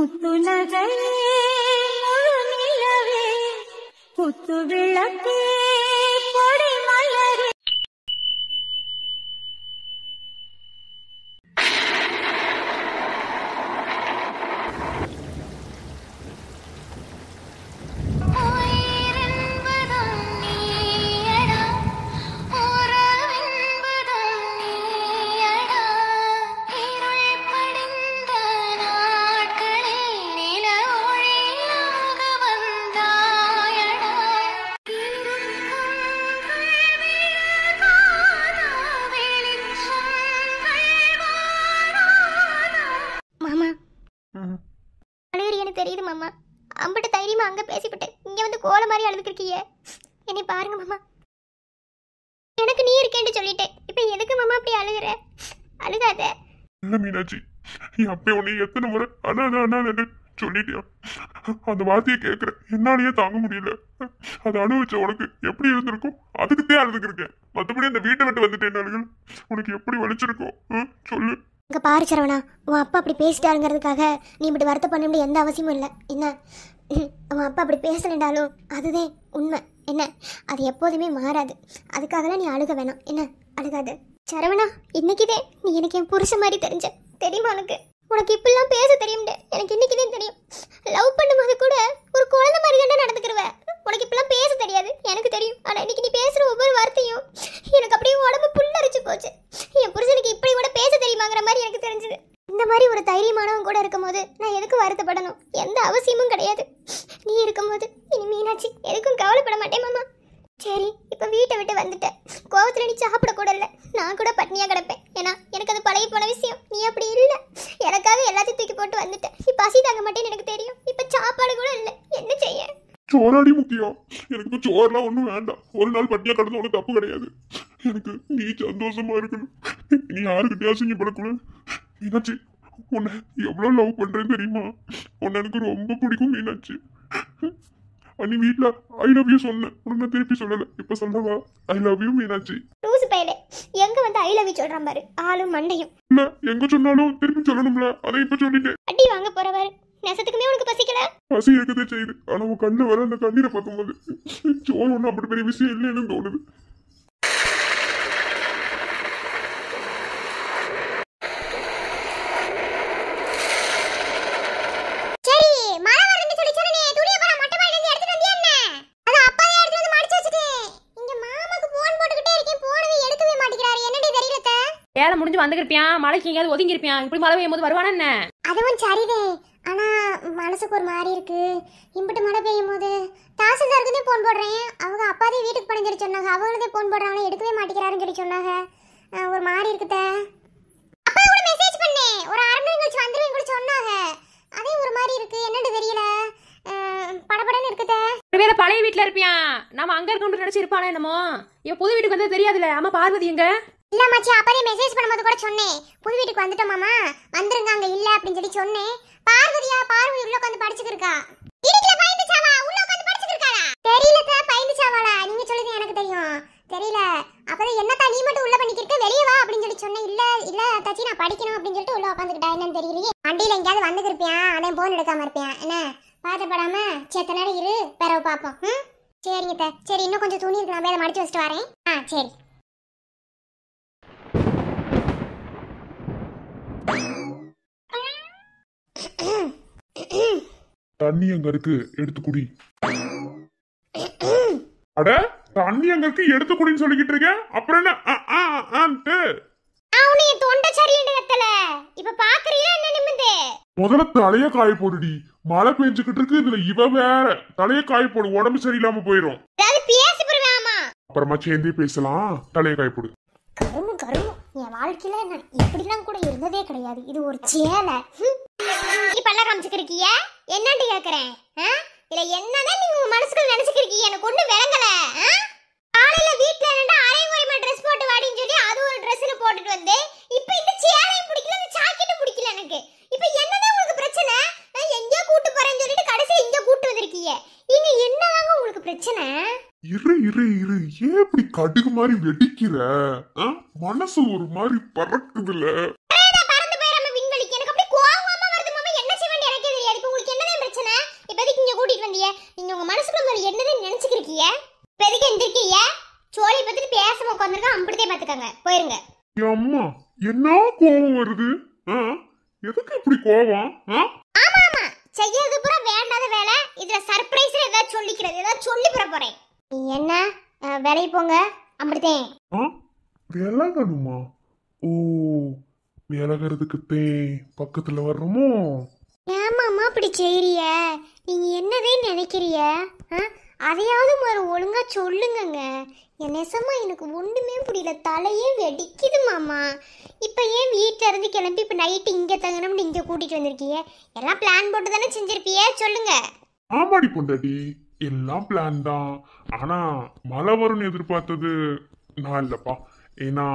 முத்து நகையே முழு நிலவே முத்து விளக்கே பொடி மலரே. தெரியுது மாமா, அம்பிட்ட தைரியமா அங்க பேசிவிட்டு இங்க வந்து கோல மாதிரி அழுதுக்கிருக்கீங்க. என்னை பாருங்க மாமா, எனக்கு நீ இருக்கேன்னு சொல்லிட்டேன். இப்ப எதுக்கு மாமா அப்படி அழுகுற? அழுகாத. இல்ல மீனாட்சி, அப்ப உன்னை எத்தனை முறை அண்ணா சொல்லிட்டியா? அந்த வார்த்தையை கேட்கிறேன், என்னாலேயே தாங்க முடியல. அதை அனுபவிச்ச உனக்கு எப்படி இருந்திருக்கும்? அதுக்குத்தே அழுதுக்கிருக்கேன். மற்றபடி அந்த வீட்டை விட்டு வந்துட்டேன், உனக்கு எப்படி வலிச்சிருக்கும் சொல்லு. அங்க பாரு சரவணா, உன் அப்பா அப்படி பேசிட்டாருங்கிறதுக்காக நீ இப்படி வருத்தம் பண்ண வேண்டிய எந்த அவசியமும் இல்லை. என்ன, அவன் அப்பா அப்படி பேசலண்டாலும் அதுதான் உண்மை. என்ன, அது எப்போதுமே மாறாது. அதுக்காகலாம் நீ அழுக வேணாம். என்ன, அழுகாது. சரவணா, இன்னைக்குதே நீ எனக்கு என் புருஷன் மாதிரி தெரிஞ்ச. தெரியுமா உனக்கு? உனக்கு இப்பெல்லாம் பேச தெரியும்டே. எனக்கு இன்னைக்குதான் தெரியும். லவ் பண்ணும்போது கூட ஒரு குழந்தை மாதிரி தான் நடந்துக்கிருவ. உனக்கு இப்பெல்லாம் பேச தெரியாது, எனக்கு தெரியும். ஆனா இன்னைக்கு நீ பேசுற ஒவ்வொரு வார்த்தையும் எனக்கு அப்படியே உடம்பு புல்லரிச்சு போச்சு. என் புருஷனுக்கு இப்படி கூட பேச தெரியுமாங்கிற மாதிரி எனக்கு தெரிஞ்சது. இந்த மாதிரி ஒரு தைரியமானவன் கூட இருக்கும்போது நான் எதுக்கு வருத்தப்படணும்? எந்த அவசியமும் கிடையாது. நீ இருக்கும்போது இனி மீனாட்சி எதுக்கும் கவலைப்பட மாட்டேன் மாமா. சரி, இப்ப வீட்டை விட்டு வந்துட்டேன். கோவத்துல நீ சாப்பிட கூட இல்லை, நான் கூட பட்னியா கிடப்பேன். ஏன்னா எனக்கு அது பழகி போன விஷயம். நீ அப்படி இல்லை, எனக்காக எல்லாத்தையும் தூக்கி போட்டு வந்துட்டேன். நீ பசி தாங்க மாட்டேன்னு எனக்கு தெரியும். இப்ப சாப்பாடு கூட இல்லை, என்ன செய்ய? சோறாடி முக்கியம். எனக்கு இப்போ சோறுலாம் ஒன்றும் வேண்டாம். ஒரு நாள் பட்டியா கடந்து ஒன்றும் தப்பு கிடையாது. எனக்கு நீ சந்தோஷமா இருக்கணும். நீ யாருக்கிட்டே அசிங்கப்படக்கூடாது. மீனாட்சி, உன்னை எவ்வளோ லவ் பண்றேன்னு தெரியுமா? உன்னை எனக்கு ரொம்ப பிடிக்கும் மீனாட்சி. நீ வீட்டில் ஐ லவ் யூ சொன்னேன், உனக்கு நான் திருப்பி சொல்லலை. இப்போ சொல்லவா? I love you Meenakshi. லூசு பையலே, எங்க வந்து ஐ லவ் யூ சொல்றான் பாரு, ஆளும் மண்டையும். இல்ல, எங்க சொன்னாலும் திருப்பி சொல்லணும்ல, அதை இப்ப சொல்லிட்டேன். அடி வாங்க போறவாரு. நெசத்துக்குமே உனக்கு பசிக்கல? பசி இருக்கதே செய்யுது. ஆனா உன் கண்ணு வர அந்த கண்ணீரை பார்க்கும்போது சோறு ஒன்றும் அப்படி பெரிய விஷயம் இல்லைன்னு தோணுது. வேலை முடிஞ்சு வந்துருப்பியான், மழைக்கு எங்கேயாவது ஒதுங்கி இருப்பியான். இப்படி மழை பெய்யும் போது வருவானா என்ன? அதுவும் சரிதே, ஆனா மனசுக்கு ஒரு மாதிரி இருக்கு. இம்பிட்டு மழை பெய்யும் போது தாசில்தாருக்குதே போன் போடுறேன். அவங்க அப்பாதே வீட்டுக்கு போனேன்னு சொல்லி சொன்னாங்க. அவங்களதே போன் போடுறாங்க, எடுக்கவே மாட்டேங்கிறாருன்னு சொல்லி சொன்னாங்க. ஒரு மாதிரி இருக்குத. அப்பா கூட மெசேஜ் பண்ணேன், ஒரு 1/2 மணி கழிச்சு வந்துருவேன் கூட சொன்னாங்க. அதே ஒரு மாதிரி இருக்கு, என்னன்னு தெரியல. படபடன்னு இருக்குத. ஒருவேளை பழைய வீட்டுல இருப்பியான், நம்ம அங்க இருக்கணும்னு நினைச்சு இருப்பானே என்னமோ. இவ புது வீட்டுக்கு வந்தது தெரியாதுல்ல. அம்மா பார்வதி எங்க? இல்ல மச்சி, அப்பதே மெசேஜ் பண்ணும்போது கூட சொன்னேன், புது வீட்டுக்கு வந்துட்டோம் மாமா, வந்துருங்க அங்க இல்ல அப்படின்னு சொல்லி சொன்னேன். பார்வதி உள்ள உட்காந்து படிச்சுட்டு இருக்கா. வீட்டுல பயந்துச்சாவா? உள்ள உட்காந்து படிச்சுட்டு இருக்காளா? தெரியல பயந்துச்சாவாளா? நீங்க சொல்லுங்க, எனக்கு தெரியும். தெரியல. அப்பதான் என்னத்தா நீ மட்டும் உள்ள பண்ணிக்கிட்டு வெளியே வா அப்படின்னு சொல்லி சொன்னேன். இல்ல தாச்சி, நான் படிக்கணும் அப்படின்னு சொல்லிட்டு உள்ள உட்காந்துக்கிட்டா. என்னன்னு தெரியலையே. வண்டியில எங்கேயாவது வந்துருப்பியான், அதான் போன் எடுக்காம இருப்பியான். என்ன பாதப்படாம சேத்த நேரம் இரு, பிறகு பாப்போம். சரிங்க. சரி, இன்னும் கொஞ்சம் துணி இருக்கு, நான் வேலை மடிச்சு வச்சுட்டு வரேன். சரி. தண்ணி அங்க இருக்கு, எடுத்து குடி. அட, தண்ணி அங்க இருக்கு, எடுத்து குடின்னு சொல்லிக்கிட்டு இருக்கேன். அப்புறம் என்ன? முதல்ல தலைய காய போடுடி. மழை பெஞ்சுக்கிட்டு இருக்கு, இதுல இவ வேற. தலைய காய போடு, உடம்பு சரியில்லாம போயிரும். அப்புறமா சேர்ந்தே பேசலாம். தலைய காய போடு. கருமம், என் வாழ்க்கையில நான் இப்படிலாம் கூட இருந்ததே கிடையாது. இது ஒரு சேலை. பல்ல காமிச்சுக்கிருக்கிய என்னன்னு கேக்குறேன். இல்ல என்னதான் நீங்க உங்க மனசுக்குள்ள நினைச்சுக்கிருக்கீங்க, எனக்கு ஒண்ணு விளங்கல. காலையில வீட்ல என்னடா அரைகுறைமா ட்ரெஸ் போட்டு வாடின்னு சொல்லி அது ஒரு ட்ரெஸ்ல போட்டுட்டு வந்து, இப்போ இந்த சேலையும் பிடிக்கல, இந்த ஜாக்கெட்டும் பிடிக்கல எனக்கு. இப்போ என்னதான் உங்களுக்கு பிரச்சனை? எங்க கூட்டி போறேன்னு சொல்லிட்டு கடைசில இங்க கூட்டி வந்திருக்கீங்க. இங்க என்னதாங்க உங்களுக்கு பிரச்சனை? இரு, ஏன் இப்படி கடுகு மாதிரி வெடிக்கிற? மனசு ஒரு மாதிரி பறக்குதுல. பறந்து போயிராம விண்வெளிக்கு எனக்கு அப்படியே கோவமா வருது மாமா. என்ன செய்ய வேண்டிய எனக்கே தெரியாது. பாத்துக்கங்க, போயிருங்க. என் அம்மா என்ன கோபம் வருது? எதுக்கு இப்படி கோபம்? ஆமா ஆமா, செய்யறது பூரா வேண்டாத வேலை. இதுல சர்ப்ரைஸ் ஏதாவது சொல்லிக்கிறது, ஏதாவது சொல்லி போறேன். என்ன வேலைக்கு போங்க, அப்படித்தேன். விலகணுமா? ஓ, விலகிறதுக்கு பக்கத்துல வர்றோமோ? ஏமாமா அப்படி செய்யறிய? நீங்க என்னதே நினைக்கிறிய? அதையாவது ஒரு ஒழுங்கா சொல்லுங்கங்க. என் நெசமா எனக்கு ஒண்ணுமே புரியல, தலையே வெடிக்குது மாமா. இப்ப ஏன் வீட்டுல இருந்து கிளம்பி இப்ப நைட்டு இங்க தங்கணும்னு இங்க கூட்டிட்டு வந்திருக்கீங்க? எல்லாம் பிளான் போட்டு தானே செஞ்சிருப்பிய, சொல்லுங்க. ஆமாடி பொண்டாட்டி, எல்லாம் பிளான் தான். ஆனா மழை வரும்னு எதிர்பார்த்தது நான் இல்லப்பா. ஏன்னா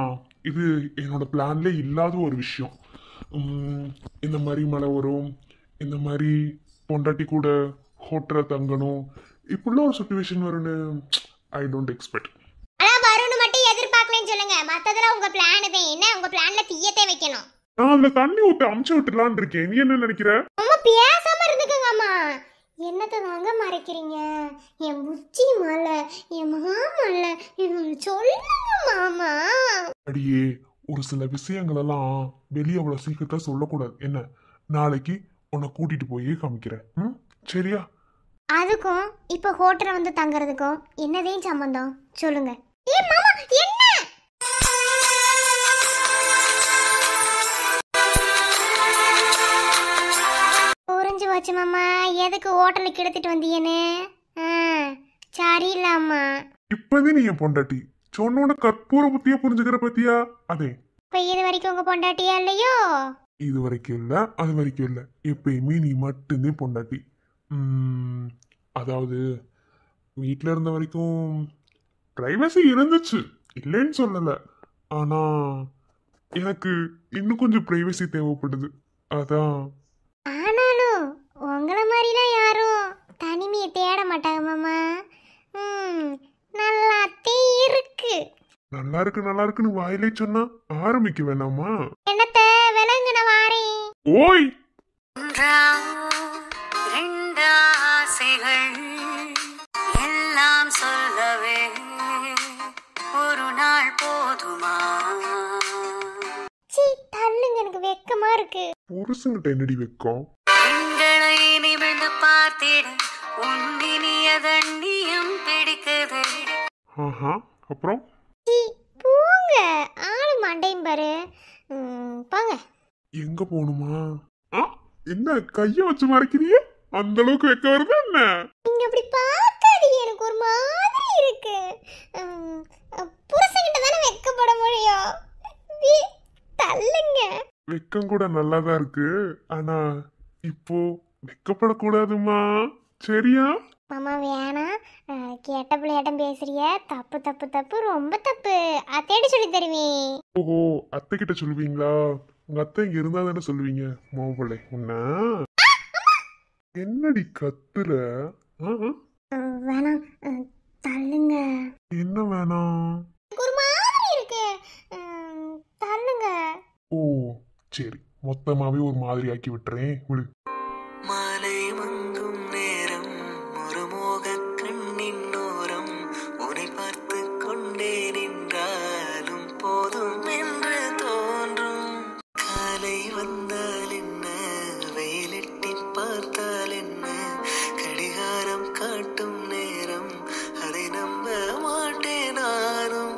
இது என்னோட பிளான்ல இல்லாத ஒரு விஷயம். இந்த மாதிரி மழை வரும், இந்த மாதிரி பொண்டாட்டி கூட ஹோட்டல தங்கணும், இப்படிலாம் ஒரு சுச்சுவேஷன் வரும்னு ஐ டோன்ட் எக்ஸ்பெக்ட். அதான் வரும்னு மட்டும் எதிர்பார்க்கலன்னு சொல்லுங்க. மத்ததெல்லாம் உங்க பிளான் தான். என்ன உங்க பிளான்ல தீயத்தை வைக்கணும்? நான் அதுல தண்ணி ஊத்தி அமுச்சு விட்டுலான்னு இருக்கேன். நீ என்ன நினைக்கிற? அம்மா பேசாம இருந்துக்கங்க அம்மா. என்னத்தை தாங்க மறைக்கிறீங்க? என் புச்சி மாலை, என் மாமல்ல, சொல்லுங்க மாமா. அடியே, ஒரு சில விஷயங்கள் எல்லாம் வெளியே அவ்வளவு சீக்கிரத்தா சொல்லக்கூடாது. என்ன, நாளைக்கு உன்னை கூட்டிட்டு போய் காமிக்கிறேன், சரியா? அதுக்கும் இப்ப ஹோட்டல வந்து தங்கறதுக்கும் என்னதே சம்பந்தம், சொல்லுங்க. ஏ மாமா, என்ன புரிஞ்சு வச்சு மாமா, எதுக்கு ஹோட்டலுக்கு எடுத்துட்டு வந்தீங்கன்னு? சரி இல்லாமா. இப்பதே நீ என் பொண்டாட்டி சொன்னோட கற்பூர புத்திய புரிஞ்சுக்கிற பத்தியா? அதே இப்ப இது வரைக்கும் உங்க பொண்டாட்டியா இல்லையோ? இது வரைக்கும் இல்ல, அது வரைக்கும் இல்ல, எப்பயுமே நீ மட்டும்தான் பொண்டாட்டி. அதாவது வீட்டில் இருந்த வரைக்கும் பிரைவசி இருந்துச்சு, இல்லைன்னு சொல்லலை. ஆனா எனக்கு இன்னும் கொஞ்சம் பிரைவசி தேவைப்படுது, அதான். ஆனாலும் உங்களை மாதிரிலாம் யாரும் தனிமையை தேட மாட்டாங்க மாமா. நல்லாத்தே இருக்கு. நல்லா இருக்கு நல்லா இருக்குன்னு வாயிலே சொன்னா ஆரம்பிக்க வேணாமா? என்னத்த விலங்கு, நான் வாரேன். ஓய், எல்லாம் சொல்லவே ஒரு நாள் போதுமா? சீ, தள்ளுங்க, எனக்கு வெக்கமா இருக்கு. புருஷங்கிட்ட என்னடி வெக்கம்? எங்களை நிமிர்ந்து பார்த்திட உன்னினிய தண்ணியும் பிடிக்குது. அப்புறம் சீ, போங்க, ஆளு மண்டையும் பாரு. போங்க. எங்க போகணுமா? என்ன கைய வச்சு மறைக்கிறிய? அந்த அளவுக்கு வெக்க வருது என்ன? நீங்க அப்படி பார்க்காதீங்க, எனக்கு ஒரு மாதிரி இருக்கு. புருஷன்கிட்ட தானே வெக்கப்பட முடியும். தள்ளுங்க. வெக்கம் கூட நல்லாதான் இருக்கு, ஆனா இப்போ வெக்கப்படக்கூடாதுமா, சரியா? மாமா வேணாம், கேட்ட பிள்ளையாட்டம் பேசுறிய. தப்பு தப்பு தப்பு, ரொம்ப தப்பு. அத்தையிட்ட சொல்லி தருவேன். ஓஹோ, அத்தை கிட்ட சொல்லுவீங்களா? உங்க அத்தை இங்க இருந்தா தானே சொல்லுவீங்க. மாப்பிள்ளை உன்ன என்னடி கத்துற? வேணாம், தள்ளுங்க. என்ன வேணாம்? ஒரு மாதிரி இருக்கு, தள்ளுங்க. ஓ சரி, மொத்தமாவே ஒரு மாதிரி ஆக்கி விட்டுறேன், விடு. மாலை மங்கும் நேரம், ஒரு மோக கண்ணின் ஓரம், உன்னை பார்த்து கொண்டே நின்றாலும் போதும் என்று தோன்றும். காலை வந்தால் என்ன, வெயிலிட்டி பார்த்தால் என்ன, கடிகாரம் காட்டும் நேரம், அதை நம்ப மாட்டேன் நானும்.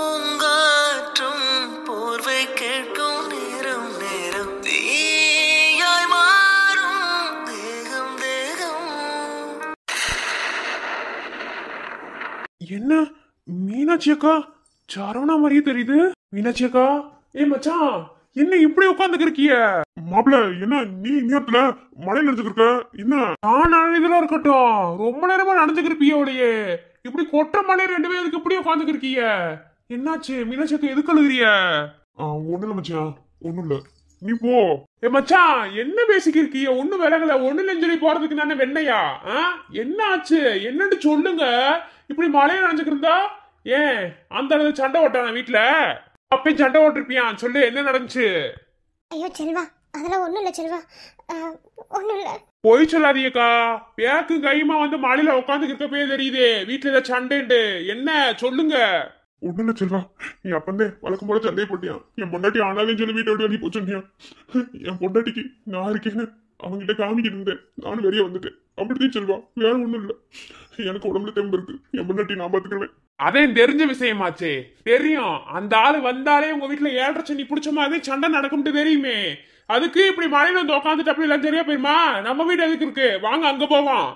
பூங்காற்றும் போர்வை கேட்கும் நேரம் நேரம், தீயாய் மாறும் தேகம் தேகம். என்ன மீனாட்சி அக்கா சரவணா மாதிரியே தெரியுது. மீனாட்சி அக்கா, ஏ மச்சான், என்ன இப்படி உட்காந்துக்கு இருக்கிய? மாப்பிள்ள, என்ன நீ நேரத்துல மழையில நனைஞ்சுக்கிருக்க? என்ன நான் இதெல்லாம் இருக்கட்டும், ரொம்ப நேரமா நனைஞ்சுக்கிருப்பியோடையே, இப்படி கொற்ற மழை 2 பேருக்கு இப்படி உட்காந்துக்கு இருக்கிய? என்னாச்சு மீனாட்சி அக்கா, எதுக்கு அழுகுறிய? ஒண்ணு இல்ல மச்சான், ஒண்ணும் இல்ல, நீ போ. ஏ மச்சான், என்ன பேசிக்கிருக்கிய? ஒண்ணு விலகல, ஒண்ணு நெஞ்சலி போறதுக்கு நானே வெண்ணையா? என்ன ஆச்சு, என்னன்னு சொல்லுங்க. இப்படி மழையை நனைஞ்சுக்கிருந்தா ஏன் அந்த அளவு சண்டை ஓட்டான வீட்டுல? அப்பயும் சண்டை ஓட்டிருப்பியான், சொல்லு என்ன நடந்துச்சு? ஐயோ செல்வா, அதெல்லாம் ஒண்ணும் இல்ல செல்வா, ஒண்ணும் இல்ல. போய் சொல்லாதீங்கக்கா, பேக்கு கைமா வந்து மழையில உட்காந்துக்கு இருக்கப்பே தெரியுது வீட்டுல ஏதாவது சண்டைண்டு. என்ன சொல்லுங்க. ஒண்ணு இல்ல செல்வா, என் அப்பந்தே வழக்கம் போல சண்டையை போட்டியான். என் பொண்டாட்டி ஆனாலும் சொல்லி வீட்டை விட்டு வெளியே போச்சுனியா. என் பொண்டாட்டிக்கு நான் இருக்கேன்னு அவங்ககிட்ட காமிக்கிட்டு இருந்தேன். நானும் வெளியே வந்துட்டேன். அப்படித்தான் செல்வா, வேற ஒண்ணும் இல்ல. எனக்கு உடம்புல தெம்பு இருக்கு. என் பொண்டாட்டி நான் பாத்துக்கிறேன். அதே தெரிஞ்ச விஷயமாச்சே. தெரியும், அந்த ஆளு வந்தாலே உங்க வீட்டுல 7:30 சனி பிடிச்ச மாதிரி சண்டை நடக்கும்ட்டு தெரியுமே. அதுக்கு இப்படி மழையில வந்து உட்காந்துட்டு அப்படி எல்லாம் சரியா போயிருமா? நம்ம வீடு எதுக்கு இருக்கு? வாங்க அங்க போவோம்.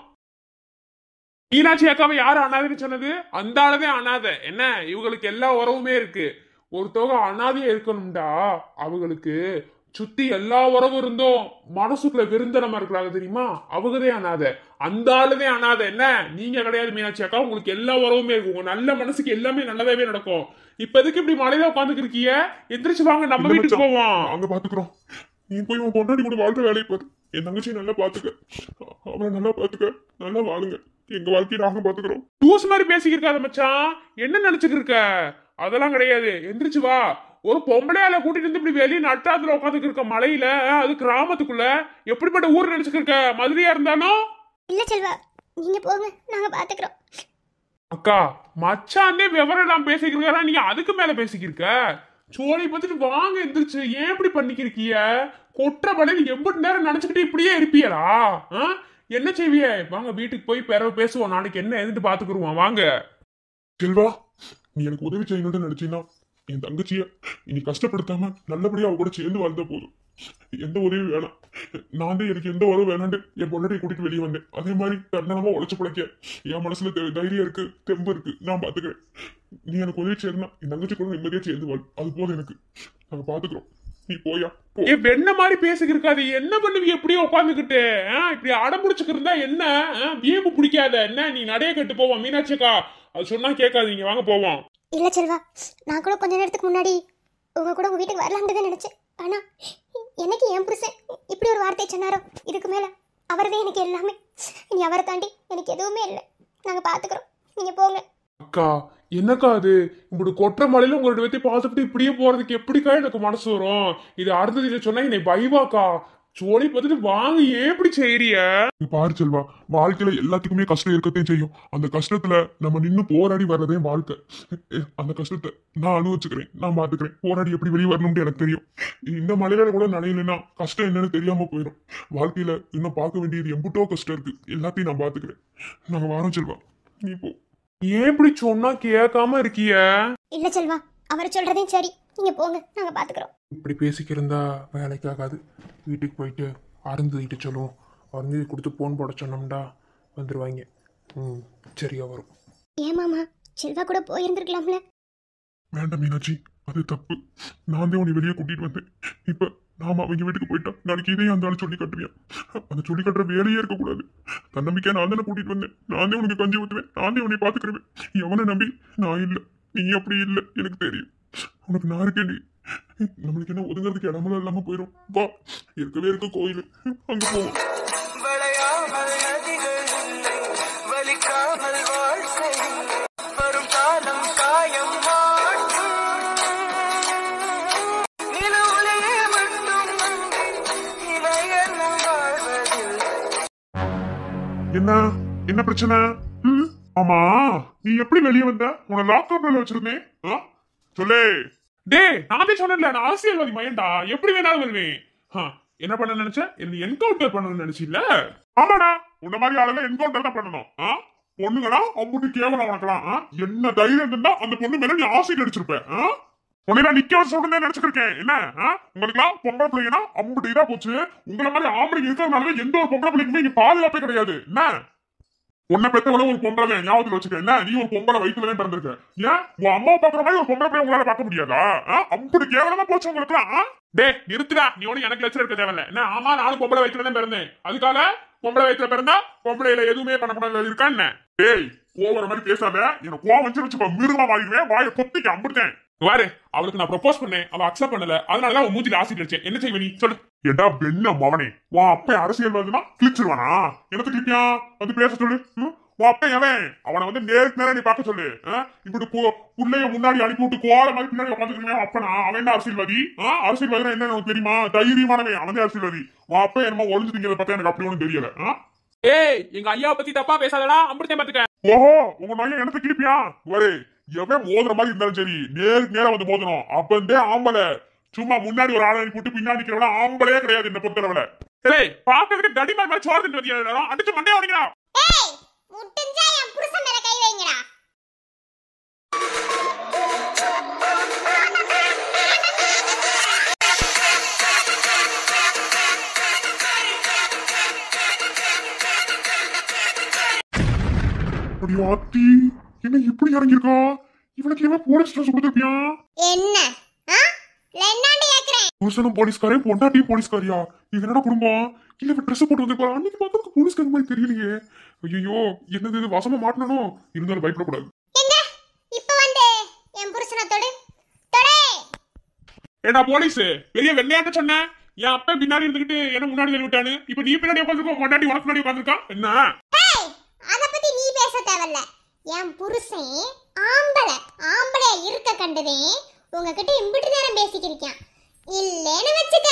மீனாட்சி அக்காவை யாரு அனாதைன்னு சொன்னது? அந்த ஆளுதே அனாதை. என்ன, இவங்களுக்கு எல்லா உறவுமே இருக்கு. ஒருத்தவங்க அனாதையா இருக்கணும்டா, அவங்களுக்கு சுத்தி எல்லா உறவும் இருந்தும் மனசுக்குள்ள விருந்தனமா இருக்கிறாங்க தெரியுமா? அவங்கதே அனாதை. அந்த ஆளுதே அனாதை. என்ன, நீங்க கிடையாது மீனாட்சி அக்கா. உங்களுக்கு எல்லா உறவுமே இருக்கு. உங்க நல்ல மனசுக்கு எல்லாமே நல்லதாவே நடக்கும். இப்ப எதுக்கு இப்படி மழையில உட்காந்துக்கு இருக்கீங்க? எந்திரிச்சு வாங்க, நம்ம இல்ல வீட்டுக்கு மச்சான், போவோம். அங்க பாத்துக்கிறோம். நீ போய் உன் பொண்டாட்டி கூட வாழ்க்கை வேலையை பாரு. என் தங்கச்சி நல்லா பாத்துக்க, அவளை நல்லா பாத்துக்க, நல்லா வாழுங்க. எங்க வாழ்க்கையை நாங்க பாத்துக்கிறோம். டூஸ் மாதிரி பேசிக்கிருக்காத மச்சான். என்ன நினைச்சுக்கிட்டு இருக்க? அதெல்லாம் கிடையாது. எந்திரிச்சு வா. ஒரு பொம்பளையால கூட்டிட்டு இருந்து இப்படி வெளியே நட்டாத்துல உட்காந்துக்கு இருக்க மலையில, அது கிராமத்துக்குள்ள, எப்படிப்பட்ட ஊர் நினைச்சுக்கிட்டு இருக்க? மதுரையா இருந்தாலும். இல்ல செல்வா, நீங்க போங்க, நாங்க பாத்துக்கிறோம். அக்கா, மச்சானே விவரம் எல்லாம் பேசிக்கிறா, நீங்க அதுக்கு மேல பேசிக்கிருக்க. சோழி பத்திட்டு வாங்க, எந்திரிச்சு. ஏன் இப்படி பண்ணிக்கிறீங்க? கொற்ற மலையில எம்பிட்டு நேரம் நினைச்சுக்கிட்டு இப்படியே இருப்பீங்களா? என்ன செய்விய? வாங்க வீட்டுக்கு போய் பிறகு பேசுவோம். நாளைக்கு என்ன எதுன்னு பாத்துக்குருவோம். வாங்க. செல்வா, நீ எனக்கு உதவி செய்யணும்னு நினைச்சீங்கன்னா என் தங்கச்சிய இனி கஷ்டப்படுத்தாம நல்லபடியா அவ கூட சேர்ந்து வாழ்ந்தா போதும். எந்த உதவி வேணாம். நான் தான் எனக்கு எந்த உறவு வேணாண்டு என் பொண்டாட்டியை கூட்டிட்டு வெளியே வந்தேன். அதே மாதிரி தன்னமா உழைச்சு பிழைக்க என் மனசுல தைரியம் இருக்கு, தெம்பு இருக்கு. நான் பாத்துக்கிறேன். நீ எனக்கு உதவி செய்யணும், என் தங்கச்சி கூட நிம்மதியா சேர்ந்து வாழ். அது போதும் எனக்கு. நாங்க பாத்துக்கிறோம். நீ போயா போ. வெண்ண மாதிரி பேசிக்கிருக்காது. என்ன பண்ணுவீங்க எப்படியே உட்காந்துக்கிட்டு? இப்படி அடம்பிடிச்சுக்கு இருந்தா என்ன? வீம்பு பிடிக்காத. என்ன, நீ நடைய கட்டு போவோம். மீனாட்சிக்கா அது சொன்னா கேட்காதீங்க. வாங்க போவோம். இல்ல செல்வா, நான் கூட கொஞ்ச நேரத்துக்கு முன்னாடி உங்க கூட உங்க வீட்டுக்கு வரலாம்னு தான் நினைச்சேன். ஆனா எனக்கு என் புருஷன் இப்படி ஒரு வார்த்தை சொன்னாரோ, இதுக்கு மேல அவர்தான் எனக்கு எல்லாமே. இனி அவரை தாண்டி எனக்கு எதுவுமே இல்லை. நாங்க பாத்துக்கிறோம், நீங்க போங்க. அக்கா, என்னக்கா அது? இப்படி கொற்ற மலையில உங்களோட வெத்தி பார்த்துட்டு இப்படியே போறதுக்கு எப்படிக்கா எனக்கு மனசு வரும்? இது அடுத்தது இதை சொன்னா என்னை பயவாக்கா. சோழி பார்த்துட்டு வாங்க. ஏன் இப்படி செய்யறிய? நீ பாரு செல்வா, வாழ்க்கையில எல்லாத்துக்குமே கஷ்டம் இருக்கத்தையும் செய்யும். அந்த கஷ்டத்துல நம்ம நின்னு போராடி வர்றதே வாழ்க்கை. அந்த கஷ்டத்தை நான் அனுபவிச்சுக்கிறேன், நான் பாத்துக்கிறேன். போராடி எப்படி வெளியே வரணும்னு எனக்கு தெரியும். இந்த மலையில கூட நனையலைன்னா கஷ்டம் என்னன்னு தெரியாம போயிடும். வாழ்க்கையில இன்னும் பார்க்க வேண்டியது எம்புட்டோ கஷ்டம் இருக்கு. எல்லாத்தையும் நான் பாத்துக்கிறேன். நாங்க வாரோம் செல்வா, நீ போ. ஏன் இப்படி சொன்னா கேட்காம இருக்கிய? இல்ல செல்வா, அவர் சொல்றதையும் சரி, நீங்க போங்க, நாங்க பாத்துக்கிறோம். இப்படி பேசிக்கிருந்தா வேலைக்காகாது. வீட்டுக்கு போயிட்டு அருந்துகிட்டு சொல்லுவோம். அருந்தி கொடுத்து போன் போட சொன்னோம்டா வந்துருவாங்க. சரியா வரும். ஏமாமா, செல்வா கூட போயிருந்துருக்கலாம்ல. வேண்டாம் மீனாட்சி, அது தப்பு. நான் தான் உன்னை வெளியே கூட்டிட்டு வந்தேன். இப்ப நாம அவங்க வீட்டுக்கு போயிட்டா நாளைக்கு இதையும் அந்த ஆள் சொல்லி கட்டுவியான். அந்த சொல்லி கட்டுற வேலையே இருக்கக்கூடாது. தன்னம்பிக்கையா நான் தானே கூட்டிட்டு வந்தேன். நான் தான் உனக்கு கஞ்சி ஊத்துவேன். நான் தான் உன்னை பாத்துக்கிறேன். எவனை நம்பி நான் இல்லை. நீ அப்படி இல்லை, எனக்கு தெரியும். உனக்கு நான் இருக்கேன். நம்மளுக்கு என்ன ஒதுங்கிறதுக்கு இடமெல்லாம் இல்லாம போயிடும். வா, இருக்கவே இருக்க கோயில், அங்க போவோம். விளையாமல் நதிகள் இல்லை, வலிக்காமல் வாழ்க்கை வரும் காலம் காயம் மாற்றும். நிலவுலையே மட்டும் நம்பி இணையெல்லாம் வாழ்வதில்லை. என்ன என்ன பிரச்சனை? ஆமா, நீ எப்படி வெளியே வந்த? உன லாக்டவுன்ல வச்சிருந்தேன். சொல்லு. டே, நானே சொன்னேன்ல, நான் அரசியல்வாதி மையன்டா. எப்படி வேணாலும் வருவேன். என்ன பண்ண நினைச்ச? என்ன என்கவுண்டர் பண்ணணும்னு நினைச்சில்ல? ஆமாடா, உன்ன மாதிரி ஆளுங்க என்கவுண்டர் தான் பண்ணணும். பொண்ணுங்களா அம்புட்டு கேவலம் உனக்கலாம். என்ன தைரியம் இருந்தா அந்த பொண்ணு மேல நீ ஆசிட் அடிச்சிருப்ப. உன்னை நிக்க வச்சு சொல்றேன் நினைச்சிருக்கேன். என்ன உங்களுக்குலாம் பொம்பளை பிள்ளைங்கன்னா அம்புட்டு இதா போச்சு. உங்களை மாதிரி ஆம்பளை இருக்கிறதுனால எந்த ஒரு பொம்பளை பிள்ளைக்குமே இங்க பாதுகாப்பே கிடையாது. என்ன உன்னை பெத்தவள ஒரு பொம்பளை ஞாபகத்துல வச்சுக்க. என்ன நீ ஒரு பொம்பளை வயிற்றுல பிறந்திருக்க. ஏன் உன் அம்மா பாக்குற மாதிரி ஒரு பொம்பளை பிள்ளை உங்களால பார்க்க முடியாதா? அம்புட்டு கேவலமா போச்சு உங்களுக்கு. டே, நிறுத்துடா. நீ ஒண்ணு எனக்கு லட்சம் இருக்க தேவையில்ல. என்ன, ஆமா நானும் பொம்பளை வயிற்றுல தான் பிறந்தேன். அதுக்காக பொம்பளை வயிற்றுல பிறந்தா பொம்பளையில எதுவுமே பண்ணக்கூடாது இருக்கா என்ன? டேய், கோவற மாதிரி பேசாத. எனக்கு கோவம் வச்சு மிருகமா மாறிடுவேன். வாயை பொத்திக்க அம்புட்டேன். வாரு, அவளுக்கு நான் ப்ரொபோஸ் பண்ணேன், அவ அக்செப்ட் பண்ணல. அதனாலதான் அவன் மூஞ்சில ஆசிட் அடிச்சேன். என்ன செய்வ நீ சொல்லு? ஏடா பெண்ண மவனே, உன் அப்ப அரசியல்வாதினா கிழிச்சிருவானா? எனக்கு கிழிப்பியா வந்து பேச சொல்லு. உன் அப்ப எவன்? அவனை வந்து நேருக்கு நேரம் நீ பார்க்க சொல்லு. இப்படி பிள்ளைய முன்னாடி அனுப்பி விட்டு கோல மாதிரி பின்னாடி உட்காந்துருக்கேன். அப்பனா அவன் என்ன அரசியல்வாதி? அரசியல்வாதினா என்ன உனக்கு தெரியுமா? தைரியமானவன் அவன் அரசியல்வாதி. உன் அப்ப என்னமோ ஒளிஞ்சு திங்கிறத பார்த்தா எனக்கு அப்படி ஒன்றும் தெரியல. ஏய், எங்க ஐயா பத்தி தப்பா பேசாதடா. அம்புட்டே பாத்துக்க. ஓஹோ உங்க நாயை எனக்கு கிளிப்பியா வரே எவன் மோதுற மாதிரி இருந்தாலும் சரி நேருக்கு நேரா வந்து மோதணும் அப்பந்தே ஆம்பளை சும்மா முன்னாடி ஒரு ஆளை போட்டு பின்னாடி நிக்கிறவன ஆம்பளையே கிடையாது என்ன பொறுத்தளவுல ஏய் பாக்கிறதுக்கு தடிமா மாதிரி சோறு தின்னு வந்தியா அடிச்சு மண்டைய ஓடிங்கடா ஏய் முட்டிஞ்சா என் புருஷன் மேல கை வைங்கடா ஆத்தி என்ன இப்படி இறங்கிருக்கா இவனுக்கு இவன் போலீஸ் ஸ்டேஷன் கொடுத்துருப்பியா என்ன லென்னாண்டி கேக்குறேன் புருஷனும் போலீஸ்காரே பொண்டாட்டியும் போலீஸ்காரியா இது என்னடா குடும்பம் இல்ல இவன் ட்ரெஸ் போட்டு வந்திருப்பா அன்னைக்கு பார்த்தா போலீஸ்காரி மாதிரி தெரியலையே ஐயோ என்னது இது வசமா மாட்டணும் இருந்தாலும் பயப்படக்கூடாது எங்க இப்ப வந்து என் புருஷனை தொடு தொடு ஏடா போலீஸ் பெரிய வெள்ளையாட்ட சொன்ன என் அப்பா பின்னாடி இருந்துகிட்டு என்ன முன்னாடி தள்ளி விட்டானு இப்ப நீ பின்னாடி உட்காந்துருக்கோம் கொண்டாடி உனக்கு முன்னாடி உட்காந்துருக்கா என்ன ஏய் அத பத்தி நீ பேச தேவையில்ல என் புருஷன் ஆம்பளையா இருக்க கண்டதே உங்ககிட்ட இம்பிட்டு நேரம் பேசிக்கிருக்கான் இல்லேன்னு வச்சுக்க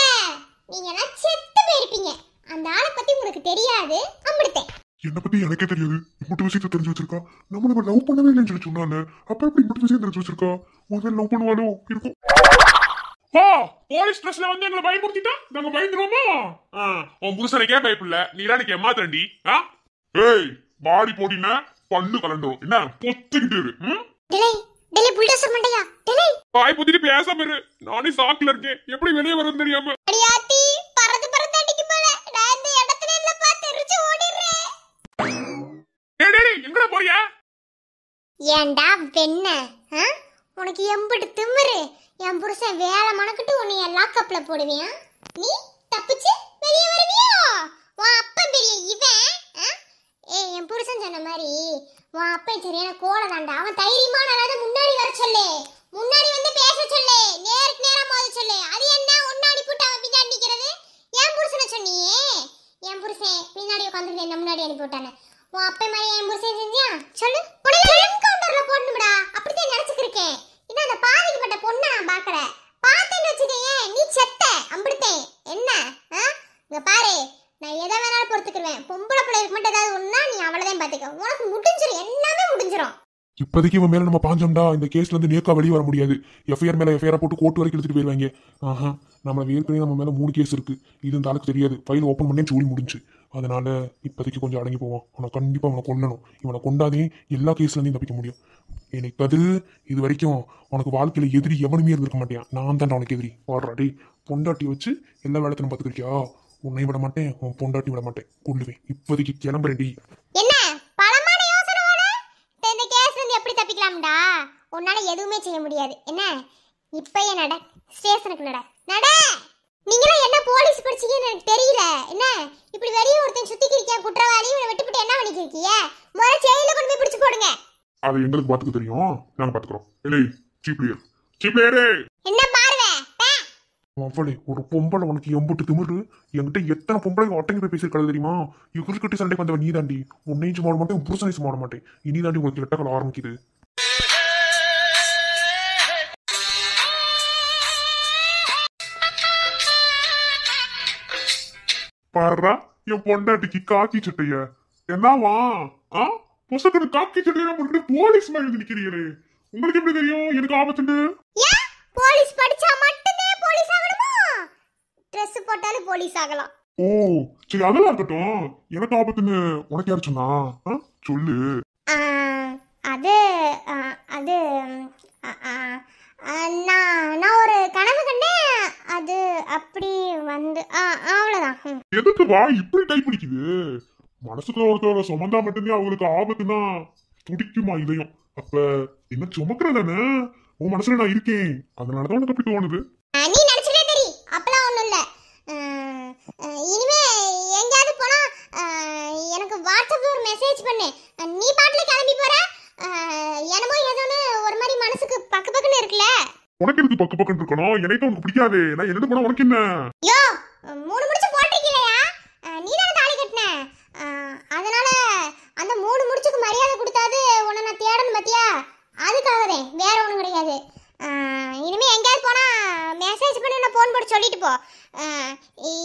நீங்க எல்லாம் செத்து போயிருப்பீங்க அந்த ஆளை பத்தி உங்களுக்கு தெரியாது அம்பிடுத்தேன் என்ன பத்தி எனக்கே தெரியாது இப்படி விஷயத்த தெரிஞ்சு வச்சிருக்கா நம்ம லவ் பண்ணவே இல்லைன்னு சொல்லி சொன்னாங்க அப்ப எப்படி இப்படி விஷயம் தெரிஞ்சு வச்சிருக்கா முதல்ல லவ் பண்ணுவாலும் இருக்கும் ஓ போலீஸ் ட்ரெஸ்ல வந்து எங்களை பயமுறுத்திட்டா நாங்க பயந்துருவோமா உன் புருஷனுக்கே பயப்பில்ல நீரானிக்கு ஏமாத்தண்டி ஏய் பாடி போடினா பல்லு கலண்டுரும் என்ன பொத்துக்கிட்டு இரு டேய் டேய் புல்டோசர் மண்டையா டேய் பாய் புத்திட்டு பேசாம இரு நானே சாக்குல இருக்கேன் எப்படி வெளியே வரும் தெரியாம அடியாத்தி பறந்து அடிக்கு போல நான் இந்த இடத்துல இல்ல தெரிஞ்சு ஓடிறேன் டேய் எங்கடா போறியா ஏண்டா வெண்ண உனக்கு எம்பிட்டு திமிரு என் புருஷன் வேலை மணக்கிட்டு உன்னை லாக்அப்ல போடுவியா நீ தப்பிச்சு வெளியே வருவியோ உன் அப்பன் பெரிய இவன் என் புருஷன் சொன்ன மாதிரி உன் அப்பன் சரியான கோலை தாண்டா அவன் தைரியமான முன்னாடி வர சொல்லு முன்னாடி வந்து பேச சொல்லு நேருக்கு நேரம் மோத சொல்லு அது என்ன ஒன்னாடி போட்டு அவன் பின்னாடி நிக்கிறது என் புருஷனை சொன்னியே என் புருஷன் பின்னாடி உட்காந்துட்டு என்ன முன்னாடி அனுப்பி விட்டானே உன் அப்பன் மாதிரி என் புருஷன் செஞ்சியா சொல்லு உடனே என்கவுண்டர்ல போடணும்டா அப்படிதான் நினைச்சுக்கிருக்கேன் இன்னும் அந்த பாதிக்கப்பட்ட பொண்ணை நான் பாக்கல பார்த்தேன்னு வச்சுக்கேன் நீ செத்த அம்பிடுத்தேன் என்ன இங்க பாரு நான் எதை வேணாலும் பொறுத்துக்குவேன் பொம்பளை பிள்ளைக்கு மட்டும் ஏதாவது ஒண்ணா நீ அவ்வளவுதான் பாத்துக்க உனக்கு முடிஞ்சிரும் எல்லாமே முடிஞ்சிரும் இப்போதைக்கு இவன் மேல நம்ம பாஞ்சோம்டா இந்த கேஸ்ல இருந்து நேக்கா வெளியே வர முடியாது எஃப்ஐஆர் மேல எஃப்ஐஆர் போட்டு கோர்ட் வரைக்கும் எடுத்துட்டு போயிருவாங்க நம்ம ஏற்கனவே நம்ம மேல 3 கேஸ் இருக்கு இது இந்த ஆளுக்கு தெரியாது ஃபைல் ஓப்பன் பண்ணி சொல்லி முடிஞ்சு அதனால இப்போதைக்கு கொஞ்சம் அடங்கி போவான் அவனை கண்டிப்பா அவனை கொல்லணும் இவனை கொண்டாதே எல்லா கேஸ்ல இருந்தும் தப்பிக்க முடியும் எனக்கு பதில் இது வரைக்கும் உனக்கு வாழ்க்கையில எதிரி எவனுமே இருந்திருக்க மாட்டேன் நான் தான் உனக்கு எதிரி பாடுறாடி பொண்டாட்டி வச்சு எல்லா வேலைத்திலும் பார்த்துக்கிறியா உன்னை விட மாட்டேன் உன் பொண்டாட்டி விட மாட்டேன் கொள்ளுவேன் இப்போதைக்கு கிளம்புறேன்டி என்ன பலமான யோசனை இந்த கேஸ்ல இருந்து எப்படி தப்பிக்கலாம்டா உன்னால எதுவுமே செய்ய முடியாது என்ன இப்பயே நட ஸ்டேஷனுக்கு நட நீங்களும் என்ன போலீஸ் படிச்சீங்கன்னு எனக்கு தெரியல என்ன இப்படி வெளியே ஒருத்தன் சுத்திக்கிறியா குற்றவாளி இவனை விட்டுவிட்டு என்ன பண்ணிக்கிறிய முறை ஜெயில கொண்டு போய் பிடிச்சு போடுங்க அதை எங்களுக்கு பாத்துக்க தெரியும் நாங்க பாத்துக்கிறோம் இல்லை சீப்ளியர் என்ன பார்வை அவளே ஒரு பொம்பளை உனக்கு எம்புட்டு திமிரு என்கிட்ட எத்தனை பொம்பளை ஒட்டங்கி போய் பேசியிருக்காது தெரியுமா இவரு கட்டி சண்டைக்கு வந்தவன் நீ தாண்டி உன்னையும் சும்மா மாட்டேன் புருஷனையும் சும்மா மாட்டேன் இனி தாண்டி உங்களுக்கு எட்டக்கால ஆரம்பிக்குது பாடுறா என் பொண்டாட்டிக்கு காக்கி சட்டைய என்னவா பொசக்கனு காக்கி சட்டையா பண்ணிட்டு போலீஸ் மாதிரி வந்து நிக்கிறீங்களே உங்களுக்கு எப்படி தெரியும் எனக்கு ஆபத்துண்டு போலீஸ் படிச்சா மட்டுமே போலீஸ் ஆகணுமா Dress போட்டாலே போலீஸ் ஆகலாம் ஓ சரி அதெல்லாம் இருக்கட்டும் எனக்கு ஆபத்துன்னு உனக்கு யார் சொன்னா சொல்லு அது அது நான் ஒரு கனவு கண்டேன் அது அப்படி வந்து அவ்வளவுதான் எதுக்கு வா இப்படி டைப் பிடிக்குது மனசுக்குள்ள ஒருத்தவரை சுமந்தா மட்டும்தான் அவங்களுக்கு ஆபத்துனா துடிக்குமா இதயம் அப்ப என்ன சுமக்கிறதானே உன் மனசுல நான் இருக்கேன் அதனாலதான் உனக்கு அப்படி தோணுது நீ நினைச்சதே தெரி அப்பலாம் ஒண்ணும் இல்ல இனிமே எங்கயாவது போனா எனக்கு வாட்ஸ்அப்ல ஒரு மெசேஜ் பண்ணு நீ பாட்டுல கிளம்பி போற என்னமோ ஏதோன்னு ஒரு மாதிரி மனசுக்கு பக்கு பக்குன்னு இருக்குல்ல உனக்கு எதுக்கு பக்கு பக்குன்னு இருக்கணும் எனக்கு உனக்கு பிடிக்காது நான் என்னது போனா உனக்கு என்ன யோ 3 முடிச்சு போட்டிருக்கீலையா நீ தான தாலி கட்டின அதனால அந்த 3 முடிச்சுக்கு மரியாதை கொடுத்தாது உன்னை நான் தேடணும் பாத்தியா அதுக்காகவே வேற ஒண்ணும் கிடையாது இனிமே எங்கயாவது போனா மெசேஜ் பண்ணி நான் போன் போட்டு சொல்லிட்டு போ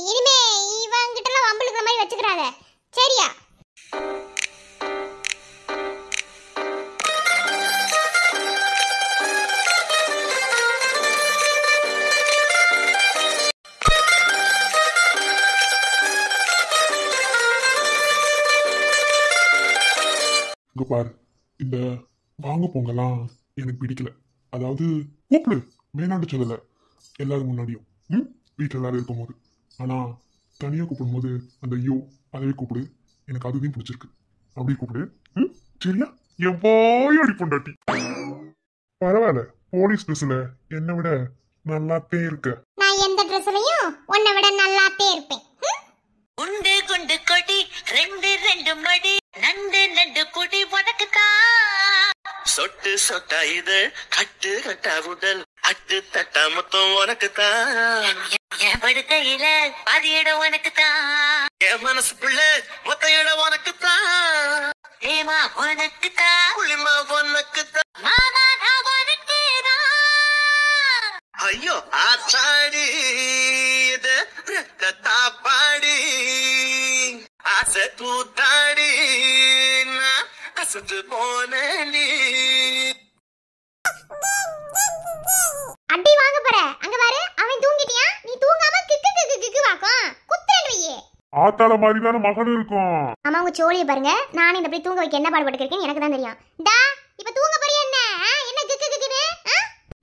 இனிமே இவங்கிட்ட எல்லாம் வம்பிழுக்கிற மாதிரி வச்சுக்கிறாத சரியா இங்க பாரு, இந்த வாங்க போங்கலாம் எனக்கு பிடிக்கல. அதாவது கூப்பிடு, வேணாண்டு சொல்லல, எல்லாரும் முன்னாடியும் வீட்டில் எல்லாரும் இருக்கும்போது. ஆனா தனியா கூப்பிடும்போது அந்த ஐயோ அதவே கூப்பிடு, எனக்கு அதுவே பிடிச்சிருக்கு. அப்படி கூப்பிடு, சரியா? என் வாயாடி பொண்டாட்டி. பரவாயில்ல, போலீஸ் ட்ரெஸ்ல என்னை விட நல்லாத்தே இருக்க. நான் எந்த ட்ரெஸ்லயும் உன்னை விட நல்லாத்தே இருப்பேன். குண்டு குண்டு கொடி ரெண்டு ரெண்டு மடி நண்டு நண்டு குடி உனக்குதான். சொட்டு சொட்டா இது கட்டு கட்டா உடல் அட்டு தட்டா மொத்தம் உனக்குதான். என் படுக்கையில பாதி இடம் உனக்குதான். என் மனசுக்குள்ள மொத்த இடம் உனக்குதான். ஏமா உனக்குதான். புளிமா உனக்குதான். மாமா நான் உனக்குதான். ஐயோ ஆத்தாடி இது ரத்தத்தா பாடி ஆசை தூத்தாடி நான் கசந்து போனேனி. அடி வாங்க போற அங்க பாரு, அவன் தூங்கிட்டியா? நீ தூங்காம கிக்கு கிக்கு கிக்கு வாக்கும் குத்துறேன்வையே. ஆத்தால மாதிரி தானே மகன் இருக்கும். ஆமா, உங்க சோழியை பாருங்க. நானும் இந்த போய் தூங்க வைக்க என்ன பாடுபட்டுருக்கேன்னு எனக்கு தான் தெரியும். டா இப்ப தூங்க போறியா என்ன? என்ன கிக்கு கிக்குன்னு?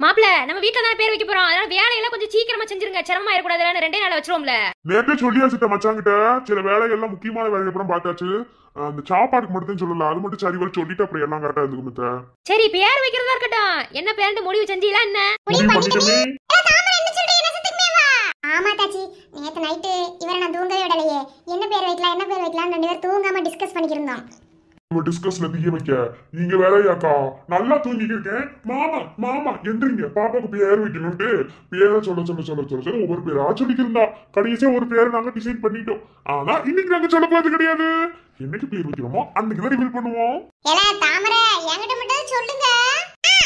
மாப்பிள நம்ம வீட்டுல தான் பேர் வைக்க போறோம். அதனால வேலையெல்லாம் கொஞ்சம் சீக்கிரமா செஞ்சிருங்க, சிரமமா இருக்கக்கூடாதுன்னு 2 நாள் வச்சிருவோம்ல. நேற்றே சொல்லியாச்சுட்ட மச்சாங்கிட்ட, சில வேலைகள்லாம் முக்கியமான வேலையை அப்புறம் பார்த்தாச்சு. அந்த சாப்பாடுக்கு மட்டும் சொல்லல, அது மட்டும் சரி வர சொல்லிட்டு அப்புறம் எல்லாம் கரெக்டா இருந்துக்கு. சரி பேர் வைக்கிறதா இருக்கட்டும். என்ன பேருன்னு முடிவு செஞ்சீங்களா என்ன? ஆமா தாச்சி, நேத்து நைட்டு இவரை நான் தூங்கவே விடலையே. என்ன பேர் வைக்கலாம் என்ன பேர் வைக்கலாம் 2 பேரும் தூங்காம டிஸ்கஸ் பண்ணிக்கிருந்தோம். டிஸ்கஸ்ல தீய வைக்க நீங்க வேலையாக்கா நல்லா தூங்கிட்டு இருக்கேன். மாமா மாமா எந்திரிங்க, பாப்பாக்கு பேர் வைக்கணும்ட்டு பேரை சொல்ல சொல்ல சொல்ல சொல்ல சொல்ல ஒவ்வொரு பேரா சொல்லிக்கிருந்தா. கடைசியா ஒரு பேரை நாங்க டிசைட் பண்ணிட்டோம். ஆனா இன்னைக்கு நாங்க சொல்ல போறது கிடையாது. என்னைக்கு பேர் வைக்கிறோமோ அன்னைக்கு தான் ரிவீல் பண்ணுவோம். ஏல தாமரை என்கிட்ட மட்டும் சொல்லுங்க.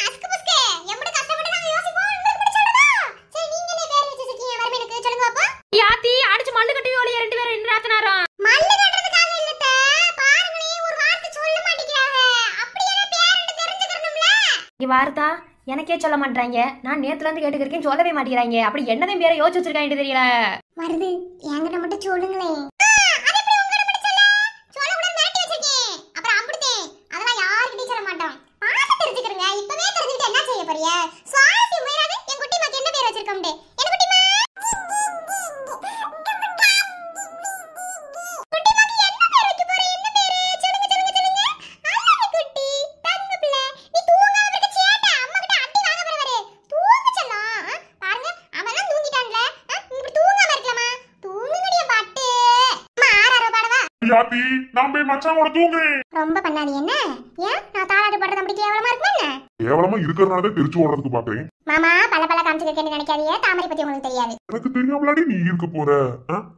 அஸ்கு புஸ்கே எம்பட கஷ்டப்பட்டு நாங்க யோசிப்போம். உங்களுக்கு மட்டும் சொல்லுங்க. சரி நீங்க என்ன பேர் வச்சிருக்கீங்க மறுபடியும் சொல்லுங்க பாப்பா. யாத்தி அடிச்சு மல்லு கட்டி ஓலிய 2 பேரும் இன்னும் ராத்தனாரம். மல்லு கட்டறதுக்காக இல்லத்த. பாருங்களே ஒரு வார்த்தை சொல்ல மாட்டேங்கிறாங்க. அப்படி என்ன பேருன்னு தெரிஞ்சுக்கணும்ல. இங்க வார்த்தா எனக்கே சொல்ல மாட்டாங்க. நான் நேத்துல இருந்து கேட்டுக்கிருக்கேன், சொல்லவே மாட்டேங்கிறாங்க. அப்படி என்னதான் பேரை யோசிச்சு வச்சிருக்காங்க தெரியல. வருது என்கிட்ட மட்டும் சொல்லுங்களே. அது எப்படி உங்ககிட்ட மட்டும் சொல்ல? சொல்ல கூட மிரட்டி வச்சிருக்கேன். அப்புறம் அப்படிதே. அதெல்லாம் யார்கிட்டயும் சொல்ல மாட்டோம். பார்த்து தெரிஞ்சுக்கறங்க. இப்பவே தெரிஞ்சிட்டு என்ன செய்ய போறிய? சுவாசி உயிராது என் குட்டி மக்கு என்ன பேர் வச்சிருக்கோம்டே? என்ன குட்டிமா? குட்டி மக்கு என்ன பேர் வைக்க போற? என்ன பேர்? சொல்லுங்க சொல்லுங்க சொல்லுங்க. அழகு குட்டி, தங்க பிள்ளை. நீ தூங்காம இருக்க சேட்டா. அம்மா கிட்ட அடி வாங்க போறவரே. தூங்க செல்லம். பாருங்க அவெல்லாம் தூங்கிட்டான்ல. இப்படி தூங்காம இருக்கலாமா? தூங்குங்கடியே பாட்டு. அம்மா ஆறாரோ பாடவா? யாத்தி நான் போய் மச்சானோட தூங்குறேன். ரொம்ப பண்ணாடி என்ன? ஏன் நான் தாளாட்டு பாடுறது அப்படி கேவலமா இருக்குமா என்ன? கேவலமா இருக்கிறனாலதான் தெரிச்சு ஓடுறதுக்கு பாக்குறேன். மாமா பல பல காமிச்சுக்கேன்னு நினைக்காதீங்க. தாமரை பத்தி உங்களுக்கு தெரியாது. எனக்கு தெரியாமலாடி நீ இருக்க போற.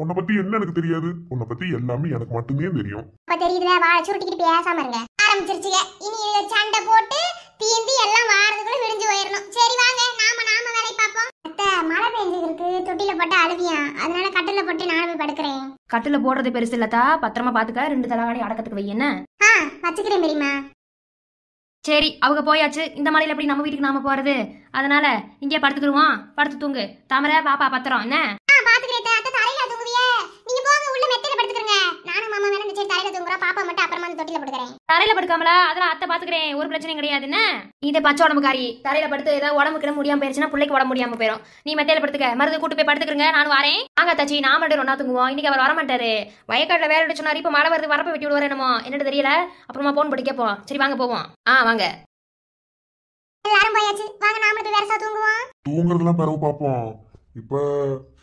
உன்னை பத்தி என்ன எனக்கு தெரியாது? உன்னை பத்தி எல்லாமே எனக்கு மட்டுமே தெரியும். இப்ப தெரியுதுல, வாழ சுருட்டிக்கிட்டு பேசாம இருங்க. ஆரம்பிச்சிருச்சுங்க. இனி சண்டை போட்டு தீந்தி எல்லாம் வாரதுக்குள்ள விடிஞ்சு போயிடணும். சரி வாங்க நாம வேலை பார்ப்போம். அத்தை மழை பெஞ்சுக்கு இருக்கு, தொட்டில போட்டு அழுவியா, அதனால கட்டில போட்டு நான் போய் படுக்கிறேன். கட்டுல போடுறது பெருசு இல்லத்தா, பத்திரமா பாத்துக்க. 2 தலைவாணி அடக்கத்துக்கு வை என்ன. வச்சுக்கிறேன் பெரியமா. சரி அவங்க போயாச்சு. இந்த மலையில எப்படி நம்ம வீட்டுக்கு நாம போறது? அதனால இங்கே படுத்துக்கிடுவோம். படுத்து தூங்கு. தாமரை பாப்பா பத்திரம் என்ன. பாத்துக்கிறேன். அத்தை தரையில தூங்குவியே, நீங்க போங்க உள்ள மெத்தையில படுத்துக்கிறங்க. நானும் மாமா வேணா சரி தரையில தூங்குறோம். பாப்பா மட்டும் அப்புறமா வந்து தொட்டில படுக்கிறேன். தரையில படுக்காமல அதெல்லாம் அத்தை பாத்துக்கிறேன், ஒரு பிரச்சனையும் கிடையாது என்ன. இதே பச்சை உடம்புக்காரி தரையில படுத்து ஏதாவது உடம்புக்கு முடியாம போயிருச்சுன்னா பிள்ளைக்கு உடம்பு முடியாம போயிடும். நீ மெத்தையில படுத்துக்க, மருந்து கூட்டு போய் படுத்துக்கிறங்க. நான் வரேன். வாங்க தச்சி, நான் மட்டும் ஒன்னா தூங்குவோம். இன்னைக்கு அவர் வரமாட்டாரு. வயக்காட்டுல வேலை சொன்னாரு. இப்ப மழை வருது, வரப்ப வெட்டி விடுவாரு என்னமோ, என்னட்டு தெரியல. அப்புறமா போன் படி கேட்போம். சரி வாங்க போவோம். வாங்க எல்லாரும் போயாச்சு. வாங்க நாம போய் வேற தூங்குவோம். தூங்குறதெல்லாம் பிறகு பார்ப்போம். இப்ப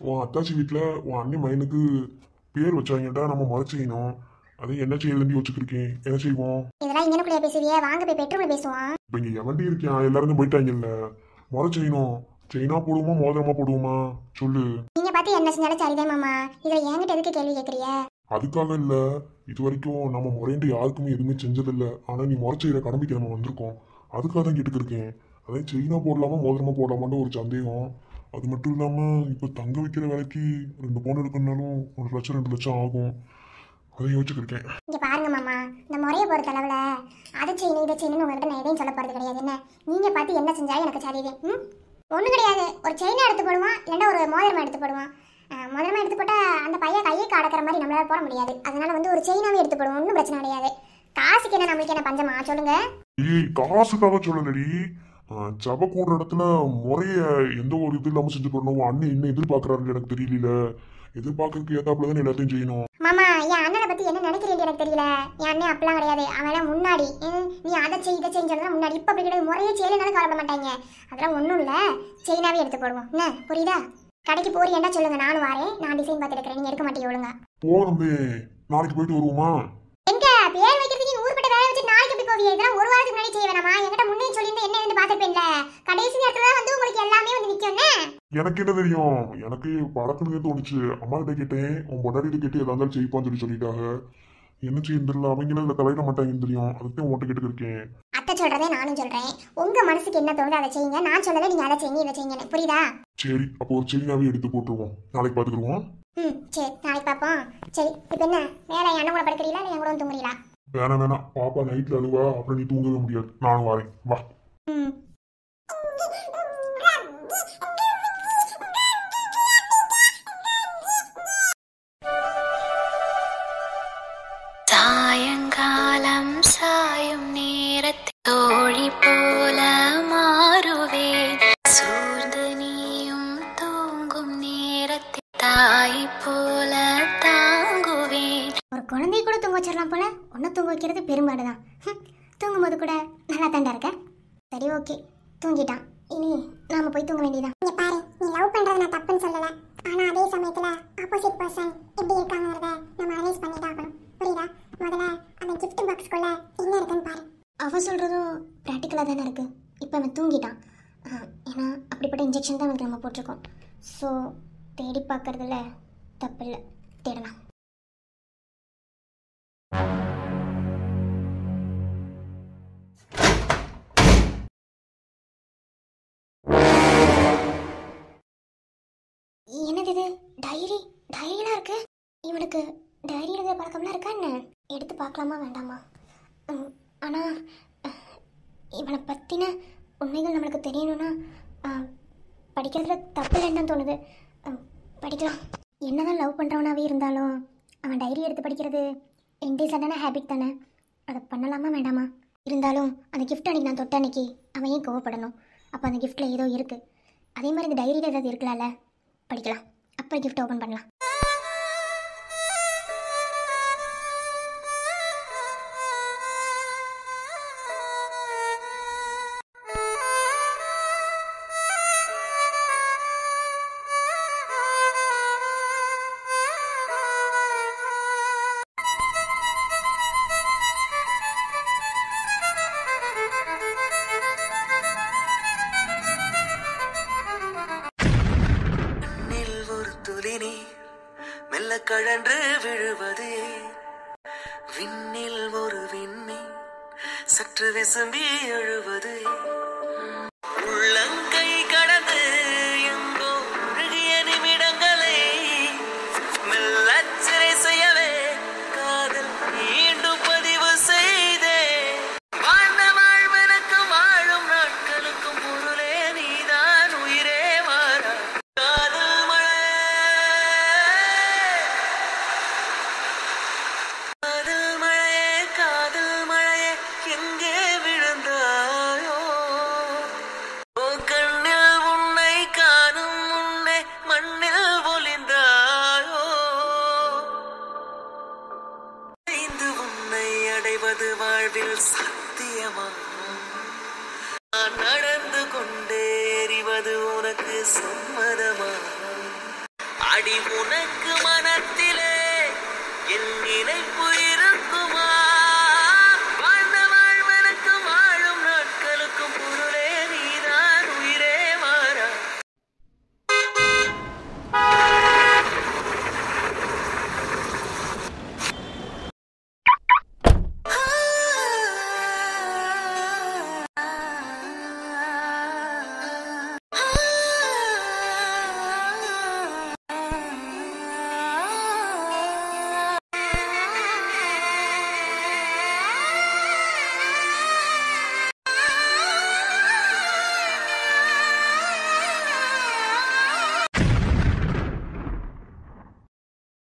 உன் அத்தாச்சி வீட்டுல உன் அண்ணி மைனுக்கு பேர் வச்சாங்கடா, நம்ம முறை செய்யணும். அது என்ன செய்யலன்னு யோசிச்சிருக்கேன். என்ன செய்வோம்? இதெல்லாம் இங்கனக்குள்ளே பேசுறியே, வாங்க போய் பெட்ரூம்ல பேசுவோம். இப்ப இங்க எவண்டி இருக்கான்? எல்லாரும் போயிட்டாங்கல்ல. முறை செய்யணும். செயினா போடுவோமா மோதிரமா போடுவோமா சொல்லு. நீங்க பார்த்து என்ன செஞ்சாலும் சரிதான் மாமா. இதுல என்கிட்ட எதுக்கு கேள்வி கேக்குறிய? அதுக்காக இல்ல, இது வரைக்கும் நம்ம முறையிட்டு யாருக்குமே எதுவுமே செஞ்சதில்ல. ஆனா நீ முறை செய்யற கடமைக்கு நம்ம வந்திருக்கோம். அதுக்காக தான் கேட்டுக்கிருக்கேன். அதே செயினா போடலாமா மோதிரமா போடலாமான்னு ஒரு சந்தேகம். அது மட்டும் இல்லாம இப்ப தங்க வைக்கிற வேலைக்கு 2 பவுன் எடுக்கணும்னாலும் 1 லட்சம் 2 லட்சம் ஆகும். அதை யோசிச்சுக்கிருக்கேன். இங்க பாருங்க மாமா, இந்த முறையை பொறுத்த அளவுல அதை செய்யணும் இதை செய்யணும்னு உங்கள்கிட்ட நான் எதையும் சொல்ல போறது கிடையாது. என்ன நீங்க பார்த்து என்ன செஞ்சாலும் எனக்கு சரிதே. ஒன்றும் கிடையாது. ஒரு செயினை எடுத்து போடுவான், இல்லைன்னா ஒரு மோதிரமா எடுத்து போடுவான். மோதிரமா எடுத்து போட்டா அந்த பையன் கையை அடக்கிற மாதிரி நம்மளால போட முடியாது. அதனால ஒரு செயினாவே எடுத்து போடுவோம். ஒன்றும் பிரச்சனை கிடையாது. காசுக்கு என்ன நம்மளுக்கு என்ன பஞ்சமா சொல்லுங்க. ஏய் காசுக்காக சொல்லலடி, ஜப கூடுற இடத்துல முறைய எந்த ஒரு இது இல்லாம செஞ்சு பண்ணணும். அண்ணன் என்ன எதிர்பார்க்கறாருன்னு எனக்கு தெரியல. எதிர்பார்க்கறதுக்கு ஏத்தாப்புலதான் எல்லாத்தையும் செய்யணும். மாமா என் அண்ணனை பத்தி என்ன நினைக்கிறீங்க எனக்கு தெரியல. என் அண்ணன் அப்படிலாம் கிடையாது. அவன் முன்னாடி நீ அதை செய் இதை செஞ்சதுலாம் முன்னாடி. இப்ப அப்படி கிடையாது. முறையே செய்யலனாலும் கவலைப்பட மாட்டாங்க. அதெல்லாம் ஒண்ணும் இல்ல, செயினாவே எடுத்து போடுவோம். என்ன புரியுதா? கடைக்கு போறீங்கன்னா சொல்லுங்க, நானும் வரேன். நான் டிசைன் பார்த்து எடுக்கிறேன், நீங்க எடுக்க மாட்டீங்க ஒழுங்கா. போகணும், நாளைக்கு போயிட்டு வருவோமா? எங்க பேர் வைக்கிறதுக்கு ஊர்பட்ட வேலை வச்சு நாளைக்கு எப்படி போவீங்க? இதெல்லாம் ஒரு வாரத்துக்கு முன்னாடி செய்ய வேணாமா? என்கிட்ட முன்னே சொல்லியிருந்தா என்ன இருந்து பார்த்துருப்பேன்ல. கடைசி நேரத்துல தான் வந்து உங்களுக்கு எல்லாமே வந்து நிக்கும்னு. எனக்கு என்ன தெரியும், எனக்கு பழக்கணுன்னு தோணுச்சு. அம்மா கிட்ட கேட்டேன், உன் பொண்டாட்டி கேட்டு எதா இருந்தாலும் செய்ப்பான்னு சொல்லிட்டாங்க. என்ன செய்யணும் தெரியல, அவங்களும் இதில் தலையிட மாட்டாங்கன்னு தெரியும். அதுக்கு உன்கிட்ட கேட்டு இருக்கேன். அத்தை சொல்றதே நானும் சொல்றேன். உங்க மனசுக்கு என்ன தோணுது அதை செய்யுங்க. நான் சொல்லல நீங்க அதை செய்யுங்க இதை செய்யுங்க, புரியுதா? சரி, அப்போ ஒரு செயினாவே எடுத்து போட்டுருவோம். நாளைக்கு பாத்துக்கிடுவோம். சரி நாளைக்கு பாப்போம். சரி இப்போ என்ன வேலை? என் அண்ணன் கூட படுக்கிறீங்களா இல்லை என் கூட தூங்குறீங்களா? வேணாம், பாப்பா நைட்ல அழுவா, அப்புறம் நீ தூங்கவே முடியாது. நானும் வரேன், வா. சாயங்காலம் சாயும் நேரத்தில் தோழி போல மாறுவேன். சூழ்ந்து நீயும் தூங்கும் நேரத்தில் தாய் போல தாங்குவேன். ஒரு குழந்தைய கூட தூங்க வச்சிடலாம் போல. ஒன்ன தூங்க வைக்கிறது பெரும்பாடுதான். தூங்கும்போது கூட நல்லா தாண்டா இருக்க. சரி ஓகே, தூங்கிட்டான். இனி நாம போய் தூங்க வேண்டியதான். இங்க பாரு, நீ லவ் பண்றது நான் தப்புன்னு சொல்லல. ஆனா அதே சமயத்துல ஆப்போசிட் பர்சன் எப்படி இருக்காங்கறத நம்ம அனலைஸ் பண்ணி தான் ஆகணும், புரியுதா? முதல்ல அந்த gift பாக்ஸ்க்குள்ள என்ன இருக்குன்னு பாரு. அவ சொல்றதும் பிராக்டிக்கலா தானே இருக்கு. இப்போ அவன் தூங்கிட்டான். ஏன்னா அப்படிப்பட்ட இன்ஜெக்ஷன் தான் அவனுக்கு நம்ம போட்டிருக்கோம். ஸோ தேடி பார்க்கறதுல தப்பு இல்லை, தேடலாம். என்னது இது? டைரிலாம் இருக்கு. இவனுக்கு டைரி எழுத பழக்கம்லாம் இருக்கா என்ன? எடுத்து பார்க்கலாமா வேண்டாமா? ஆனால் இவனை பற்றின உண்மைகள் நம்மளுக்கு தெரியணும்னா படிக்கிறதுல தப்பு இல்லைன்னு தோணுது. படிக்கலாம். என்னதான் லவ் பண்ணுறவனாவே இருந்தாலும் அவன் டைரி எடுத்து படிக்கிறது இன்டீசெண்டான ஹேபிட் தானே. அதை பண்ணலாமா வேண்டாமா? இருந்தாலும் அந்த கிஃப்ட் அன்றைக்கி நான் தொட்ட அன்னைக்கு அவன் ஏன் கோவப்படணும்? அப்போ அந்த கிஃப்ட்டில் ஏதோ இருக்குது. அதே மாதிரி இந்த டைரியில் ஏதாவது இருக்கலாம்ல, படிக்கலாம். அப்புறம் கிஃப்ட் ஓப்பன் பண்ணலாம். மெல்ல கழன்று விழுவது, விண்ணில் ஒரு விண்மீன் சற்று விசும்பி எழுவது, உள்ளங்கை கடந்து எங்கோ அழகிய நிமிடங்களை மெல்லச் சிறை செய்யவே காதல் மீண்டும் பதிவு செய்தே. வாழ்ந்த வாழ்வனுக்கும் வாழும் நாட்களுக்கும் பொருளே நீதான், உயிரே மாறா. வாழ்வில் சத்தியமா நான் நடந்து கொண்டே எறிவது உனக்கு சம்மதமா? அடி உனக்கு மனத்திலே என் நினைப்பு